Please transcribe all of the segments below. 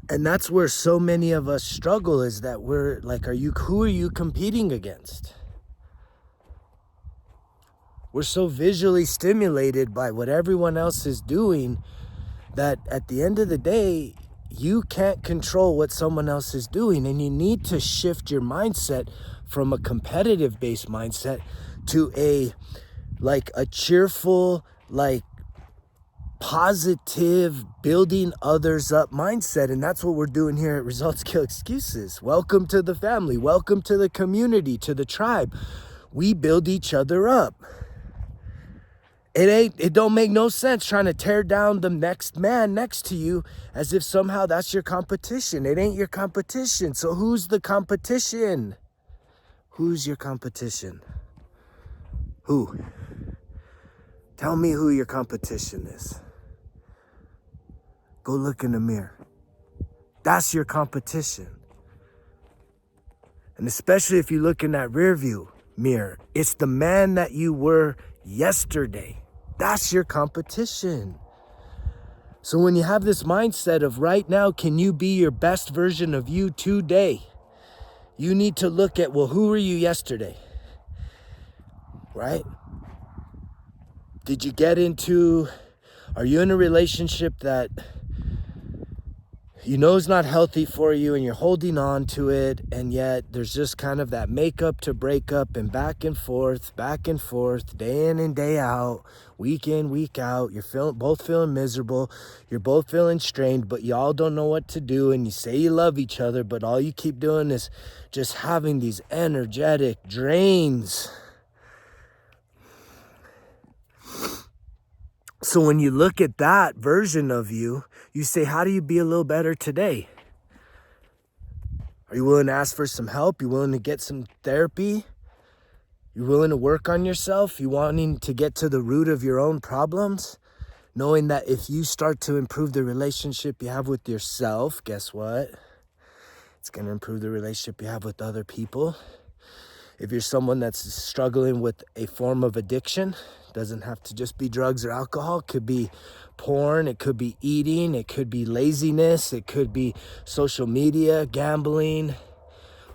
And that's where so many of us struggle, is that we're like, who are you competing against? We're so visually stimulated by what everyone else is doing that at the end of the day, you can't control what someone else is doing. And you need to shift your mindset from a competitive based mindset to a cheerful, positive, building others up mindset. And that's what we're doing here at Results Kill Excuses. Welcome to the family. Welcome to the community, to the tribe. We build each other up. It don't make no sense trying to tear down the next man next to you as if somehow that's your competition. It ain't your competition. So who's the competition? Who's your competition? Who? Tell me who your competition is. Go look in the mirror. That's your competition. And especially if you look in that rear view mirror, it's the man that you were yesterday. That's your competition. So when you have this mindset of right now, can you be your best version of you today? You need to look at, well, who were you yesterday? Right? Are you in a relationship that you know is not healthy for you and you're holding on to it, and yet there's just kind of that makeup to breakup and back and forth, day in and day out, week in, week out. You're both feeling miserable. You're both feeling strained, but y'all don't know what to do. And you say you love each other, but all you keep doing is just having these energetic drains. So when you look at that version of you, you say, how do you be a little better today? Are you willing to ask for some help? You willing to get some therapy? You willing to work on yourself? You wanting to get to the root of your own problems? Knowing that if you start to improve the relationship you have with yourself, guess what? It's going to improve the relationship you have with other people. If you're someone that's struggling with a form of addiction, doesn't have to just be drugs or alcohol. It could be porn, it could be eating, it could be laziness, it could be social media, gambling,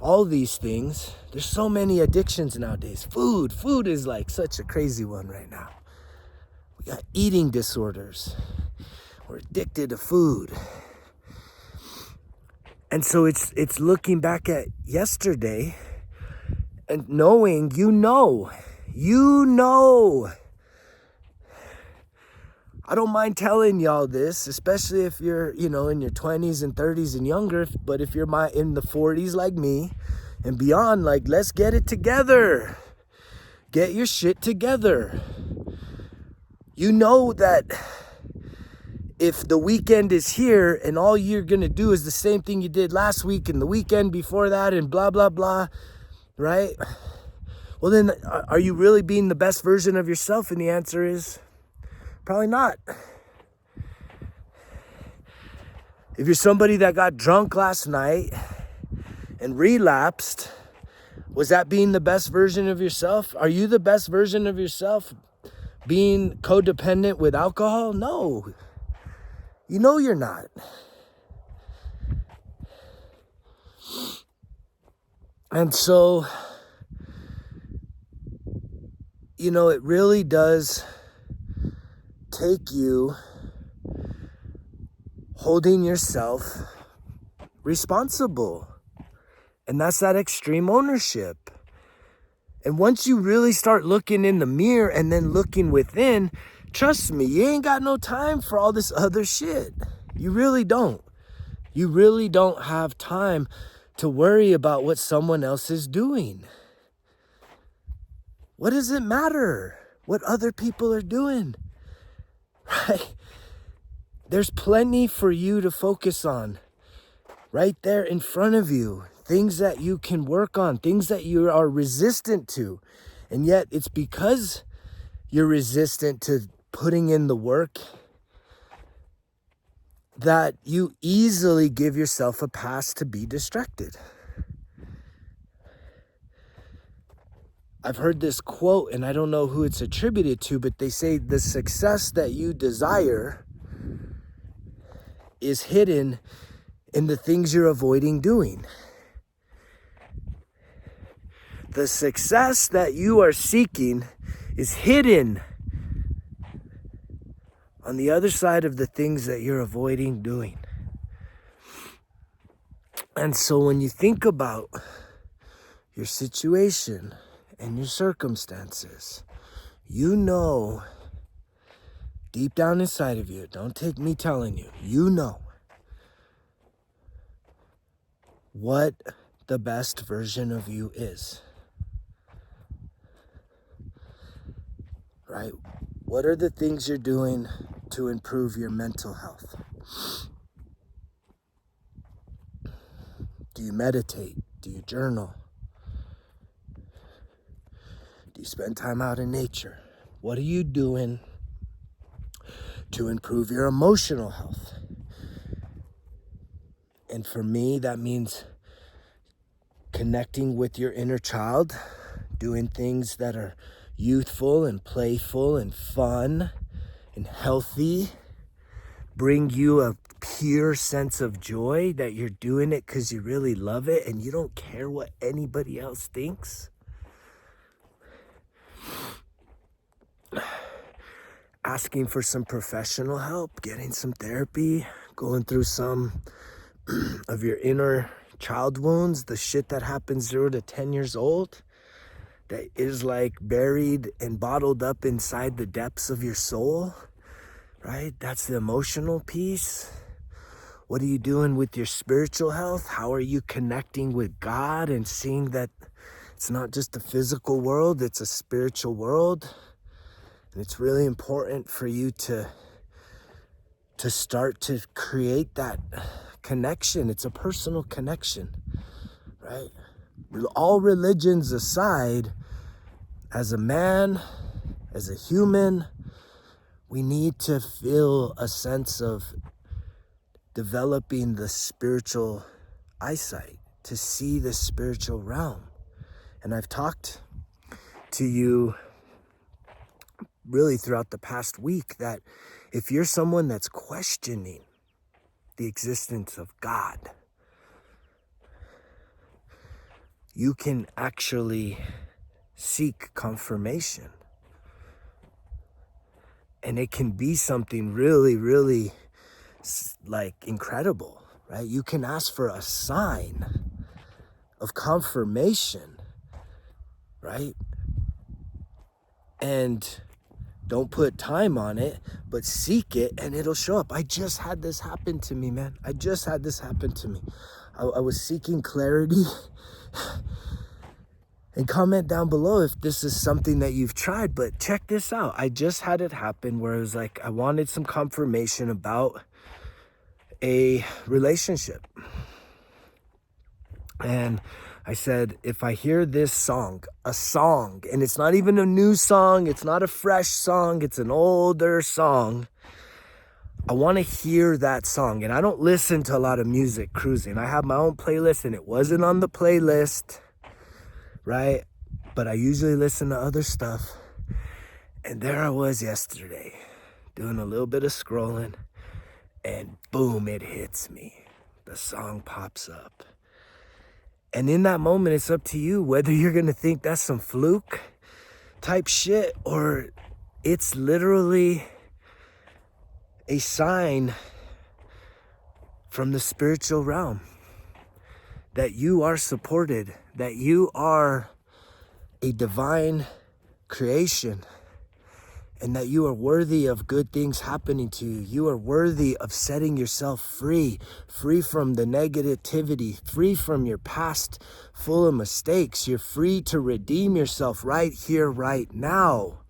all these things. There's so many addictions nowadays. Food is like such a crazy one right now. We got eating disorders. We're addicted to food. And so it's looking back at yesterday and knowing, you know. I don't mind telling y'all this, especially if you're, in your 20s and 30s and younger. But if you're in the 40s like me and beyond, let's get it together. Get your shit together. You know that if the weekend is here and all you're going to do is the same thing you did last week and the weekend before that and blah, blah, blah, right? Well, then, are you really being the best version of yourself? And the answer is probably not. If you're somebody that got drunk last night and relapsed, was that being the best version of yourself? Are you the best version of yourself being codependent with alcohol? No. You know you're not. And so, it really does take you holding yourself responsible. And that's that extreme ownership. And once you really start looking in the mirror and then looking within, trust me, you ain't got no time for all this other shit. You really don't. You really don't have time to worry about what someone else is doing. What does it matter what other people are doing? Right? There's plenty for you to focus on right there in front of you. Things that you can work on, things that you are resistant to. And yet it's because you're resistant to putting in the work that you easily give yourself a pass to be distracted. I've heard this quote, and I don't know who it's attributed to, but they say the success that you desire is hidden in the things you're avoiding doing. The success that you are seeking is hidden on the other side of the things that you're avoiding doing. And so when you think about your situation and your circumstances, you know deep down inside of you, don't take me telling you, you know what the best version of you is. Right? What are the things you're doing to improve your mental health? Do you meditate? Do you journal? Do you spend time out in nature? What are you doing to improve your emotional health? And for me, that means connecting with your inner child, doing things that are youthful and playful and fun and healthy, bring you a pure sense of joy that you're doing it because you really love it and you don't care what anybody else thinks. Asking for some professional help, getting some therapy, going through some of your inner child wounds, the shit that happens 0 to 10 years old, that is like buried and bottled up inside the depths of your soul, right? That's the emotional piece. What are you doing with your spiritual health? How are you connecting with God and seeing that it's not just a physical world, it's a spiritual world? And it's really important for you to start to create that connection. It's a personal connection, right? All religions aside, as a man, as a human, we need to feel a sense of developing the spiritual eyesight, to see the spiritual realm. And I've talked to you really throughout the past week that if you're someone that's questioning the existence of God, you can actually seek confirmation. And it can be something really, really like incredible, right? You can ask for a sign of confirmation, right? And don't put time on it, but seek it and it'll show up. I just had this happen to me, man. I was seeking clarity. And comment down below if this is something that you've tried, but check this out. I just had it happen where it was like, I wanted some confirmation about a relationship. And I said, if I hear this song, and it's not even a new song, it's not a fresh song, it's an older song, I want to hear that song. And I don't listen to a lot of music cruising. I have my own playlist and it wasn't on the playlist, right? But I usually listen to other stuff. And there I was yesterday, doing a little bit of scrolling, and boom, it hits me. The song pops up. And in that moment, it's up to you whether you're going to think that's some fluke type shit or it's literally a sign from the spiritual realm that you are supported, that you are a divine creation, and that you are worthy of good things happening to you. You are worthy of setting yourself free from the negativity, free from your past full of mistakes. You're free to redeem yourself right here, right now.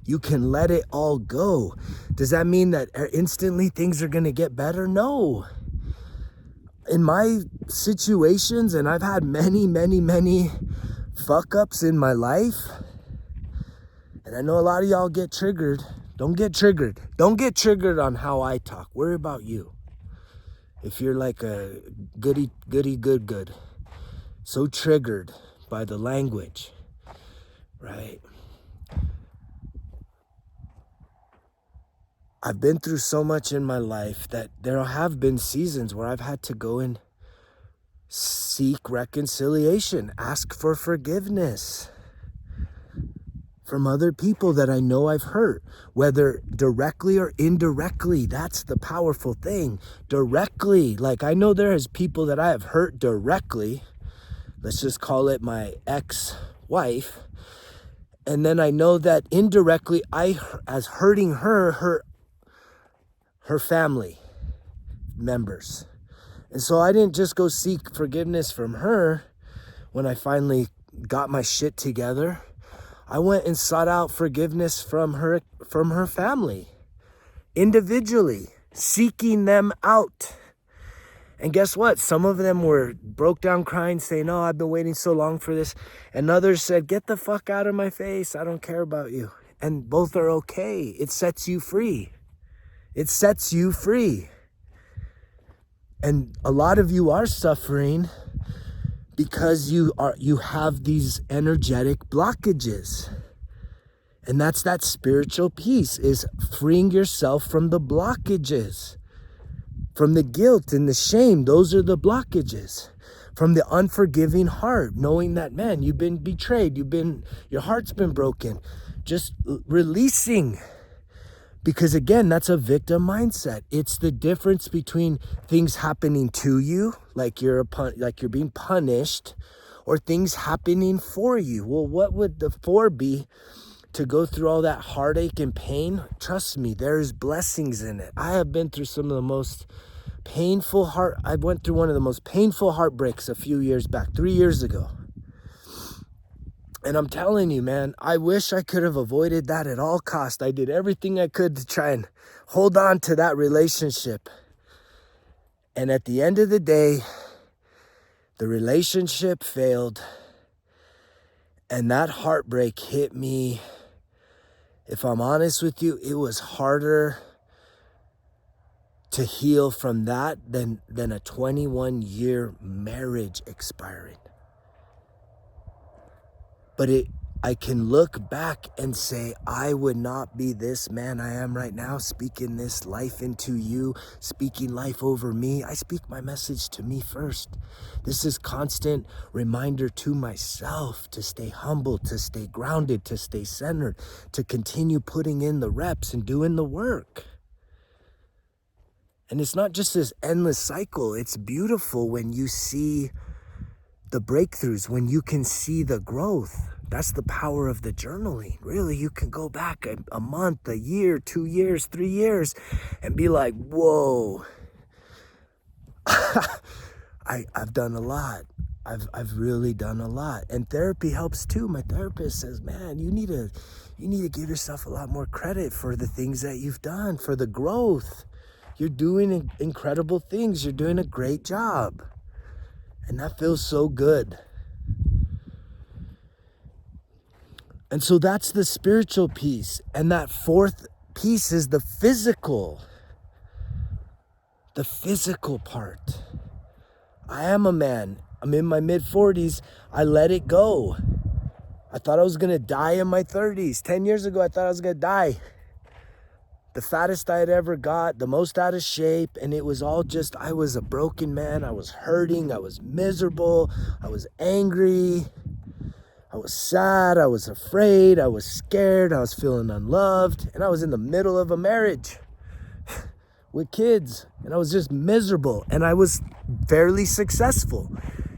You can let it all go. Does that mean that instantly things are gonna get better? No. In my situations, and I've had many, many, many fuck ups in my life, and I know a lot of y'all get triggered. Don't get triggered. Don't get triggered on how I talk. Worry about you. If you're like a goody, good. So triggered by the language, right? I've been through so much in my life that there have been seasons where I've had to go and seek reconciliation, ask for forgiveness from other people that I know I've hurt, whether directly or indirectly. That's the powerful thing. Directly, like I know there is people that I have hurt directly. Let's just call it my ex-wife. And then I know that indirectly, as hurting her, hurt her family members. And so I didn't just go seek forgiveness from her when I finally got my shit together. I went and sought out forgiveness from her family, individually, seeking them out. And guess what? Some of them were broke down crying, saying, "Oh, I've been waiting so long for this." And others said, "Get the fuck out of my face. I don't care about you." And both are okay. It sets you free. It sets you free. And a lot of you are suffering because you have these energetic blockages. And that's that spiritual piece, is freeing yourself from the blockages, from the guilt and the shame. Those are the blockages. From the unforgiving heart, knowing that, man, you've been betrayed, your heart's been broken. Just releasing. Because again, that's a victim mindset. It's the difference between things happening to you, like you're being punished, or things happening for you. Well, what would the for be to go through all that heartache and pain? Trust me, there's blessings in it. I have been through some of the most painful I went through one of the most painful heartbreaks a few years back, 3 years ago. And I'm telling you, man, I wish I could have avoided that at all costs. I did everything I could to try and hold on to that relationship. And at the end of the day, the relationship failed. And that heartbreak hit me. If I'm honest with you, it was harder to heal from that than a 21-year marriage expiring. But I can look back and say, I would not be this man I am right now, speaking this life into you, speaking life over me. I speak my message to me first. This is constant reminder to myself to stay humble, to stay grounded, to stay centered, to continue putting in the reps and doing the work. And it's not just this endless cycle. It's beautiful when you see the breakthroughs, when you can see the growth. That's the power of the journaling. Really, you can go back a month, a year, 2 years, 3 years, and be like, whoa, I've done a lot. I've really done a lot. And therapy helps too. My therapist says, man, you need to give yourself a lot more credit for the things that you've done, for the growth. You're doing incredible things. You're doing a great job. And that feels so good. And so that's the spiritual piece. And that fourth piece is the physical. The physical part. I am a man. I'm in my mid-40s. I let it go. I thought I was going to die in my 30s. 10 years ago, I thought I was going to die. The fattest I had ever got, the most out of shape, and it was all just, I was a broken man. I was hurting. I was miserable. I was angry. I was sad. I was afraid. I was scared. I was feeling unloved. And I was in the middle of a marriage with kids. And I was just miserable. And I was fairly successful.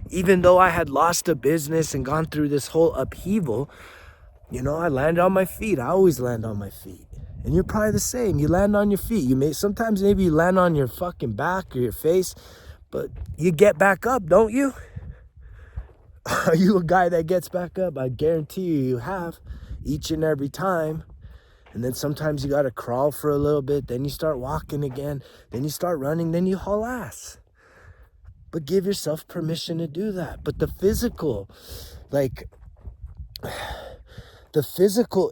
Even though I had lost a business and gone through this whole upheaval, I landed on my feet. I always land on my feet. And you're probably the same. You land on your feet. Sometimes maybe you land on your fucking back or your face, but you get back up, don't you? Are you a guy that gets back up? I guarantee you have, each and every time. And then sometimes you got to crawl for a little bit. Then you start walking again. Then you start running. Then you haul ass. But give yourself permission to do that. But the physical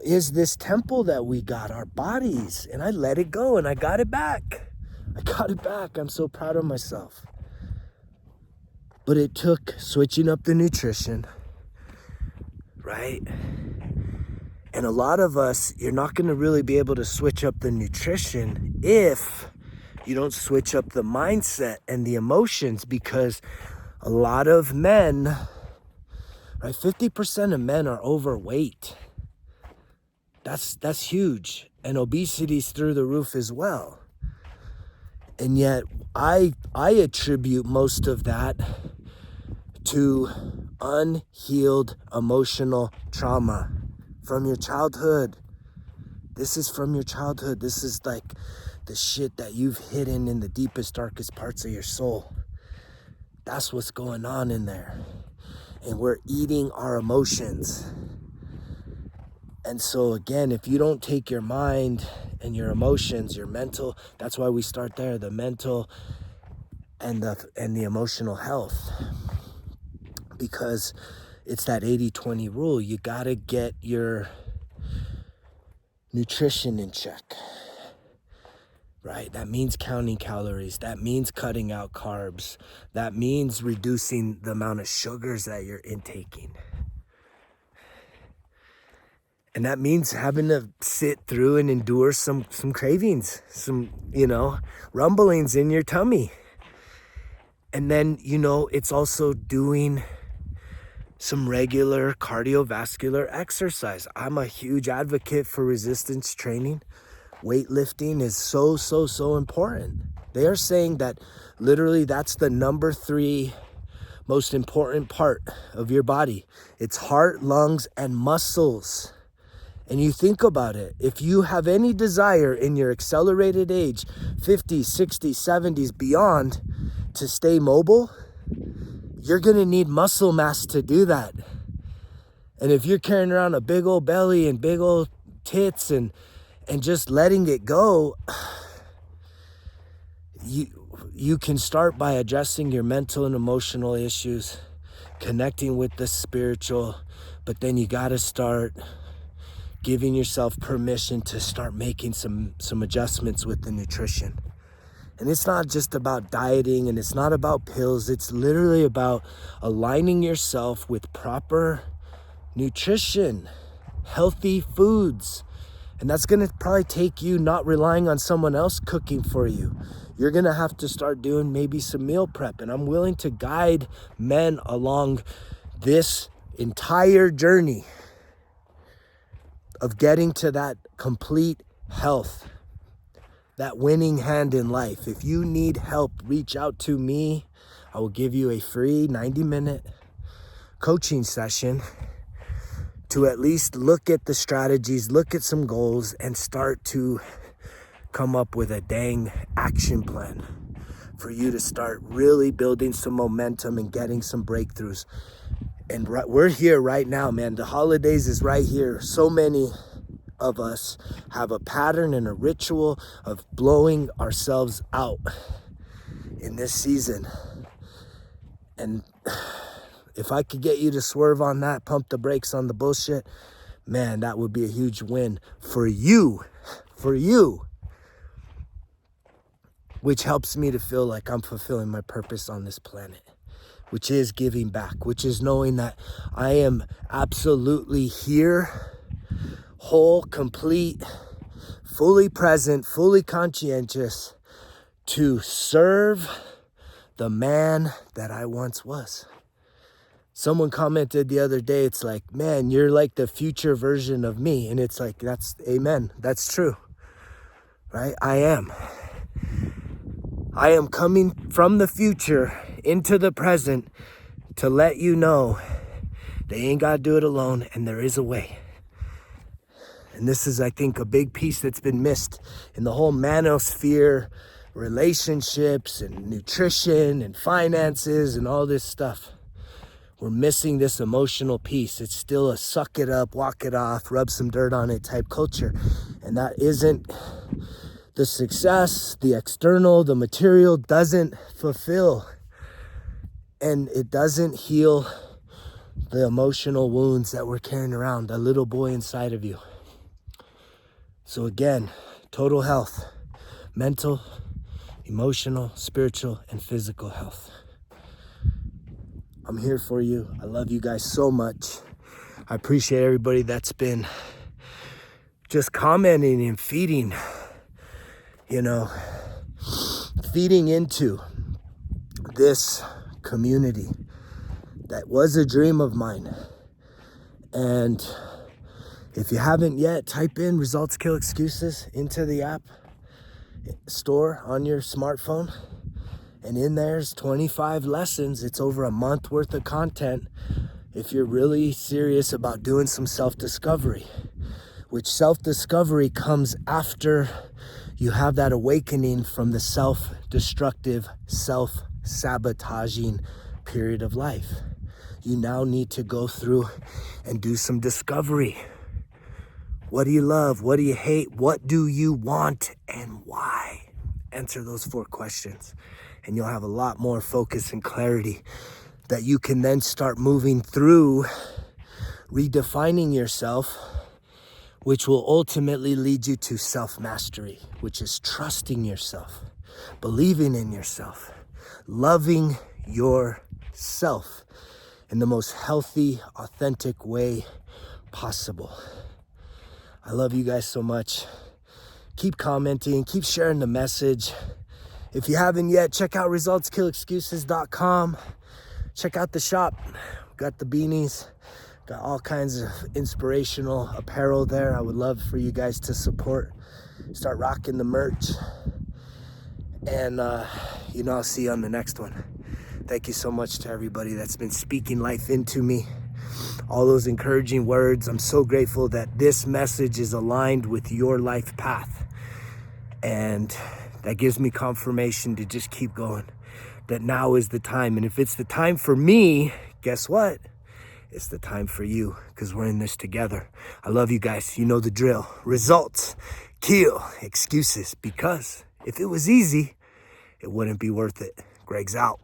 is this temple that we got, our bodies. And I let it go and I got it back. I'm so proud of myself. But it took switching up the nutrition, right? And a lot of us, you're not going to really be able to switch up the nutrition if you don't switch up the mindset and the emotions, because a lot of men, right, 50% of men are overweight. That's huge. And obesity's through the roof as well. And yet I attribute most of that to unhealed emotional trauma from your childhood. This is from your childhood. This is like the shit that you've hidden in the deepest, darkest parts of your soul. That's what's going on in there. And we're eating our emotions. And so again, if you don't take your mind and your emotions, your mental, that's why we start there, the mental and the emotional health. Because it's that 80-20 rule. You gotta get your nutrition in check, right? That means counting calories. That means cutting out carbs. That means reducing the amount of sugars that you're intaking. And that means having to sit through and endure some cravings, some, rumblings in your tummy. And then, it's also doing some regular cardiovascular exercise. I'm a huge advocate for resistance training. Weightlifting is so important. They are saying that literally that's the number 3 most important part of your body. It's heart, lungs, and muscles. And you think about it, if you have any desire in your accelerated age, 50s, 60s, 70s, beyond, to stay mobile, you're gonna need muscle mass to do that. And if you're carrying around a big old belly and big old tits and just letting it go, you can start by addressing your mental and emotional issues, connecting with the spiritual, but then you gotta start giving yourself permission to start making some adjustments with the nutrition. And it's not just about dieting, and it's not about pills. It's literally about aligning yourself with proper nutrition, healthy foods. And that's gonna probably take you not relying on someone else cooking for you. You're gonna have to start doing maybe some meal prep. And I'm willing to guide men along this entire journey of getting to that complete health, that winning hand in life. If you need help, reach out to me. I will give you a free 90-minute coaching session to at least look at the strategies, look at some goals, and start to come up with a dang action plan for you to start really building some momentum and getting some breakthroughs. And we're here right now, man. The holidays is right here. So many of us have a pattern and a ritual of blowing ourselves out in this season. And if I could get you to swerve on that, pump the brakes on the bullshit, man, that would be a huge win for you, which helps me to feel like I'm fulfilling my purpose on this planet, which is giving back, which is knowing that I am absolutely here, whole, complete, fully present, fully conscientious to serve the man that I once was. Someone commented the other day, it's like, man, you're like the future version of me. And it's like, that's amen. That's true, right? I am coming from the future into the present to let you know they ain't got to do it alone, and there is a way. And this is, I think, a big piece that's been missed in the whole manosphere, relationships and nutrition and finances and all this stuff. We're missing this emotional piece. It's still a suck it up, walk it off, rub some dirt on it type culture. And that isn't the success, the external, the material doesn't fulfill. And it doesn't heal the emotional wounds that we're carrying around, the little boy inside of you. So again, total health, mental, emotional, spiritual, and physical health. I'm here for you. I love you guys so much. I appreciate everybody that's been just commenting and feeding, feeding into this community that was a dream of mine. And if you haven't yet, type in Results Kill Excuses into the app store on your smartphone. And in there's 25 lessons. It's over a month worth of content if you're really serious about doing some self-discovery, which self-discovery comes after you have that awakening from the self-destructive, self-sabotaging period of life. You now need to go through and do some discovery. What do you love? What do you hate? What do you want and why? Answer those 4 questions and you'll have a lot more focus and clarity that you can then start moving through redefining yourself, which will ultimately lead you to self-mastery, which is trusting yourself, believing in yourself, loving yourself in the most healthy, authentic way possible. I love you guys so much. Keep commenting, keep sharing the message. If you haven't yet, check out resultskillexcuses.com. Check out the shop. We've got the beanies, got all kinds of inspirational apparel there. I would love for you guys to support, start rocking the merch. And, I'll see you on the next one. Thank you so much to everybody that's been speaking life into me. All those encouraging words. I'm so grateful that this message is aligned with your life path. And that gives me confirmation to just keep going. That now is the time. And if it's the time for me, guess what? It's the time for you, because we're in this together. I love you guys. You know the drill. Results kill excuses, because if it was easy, it wouldn't be worth it. Greg's out.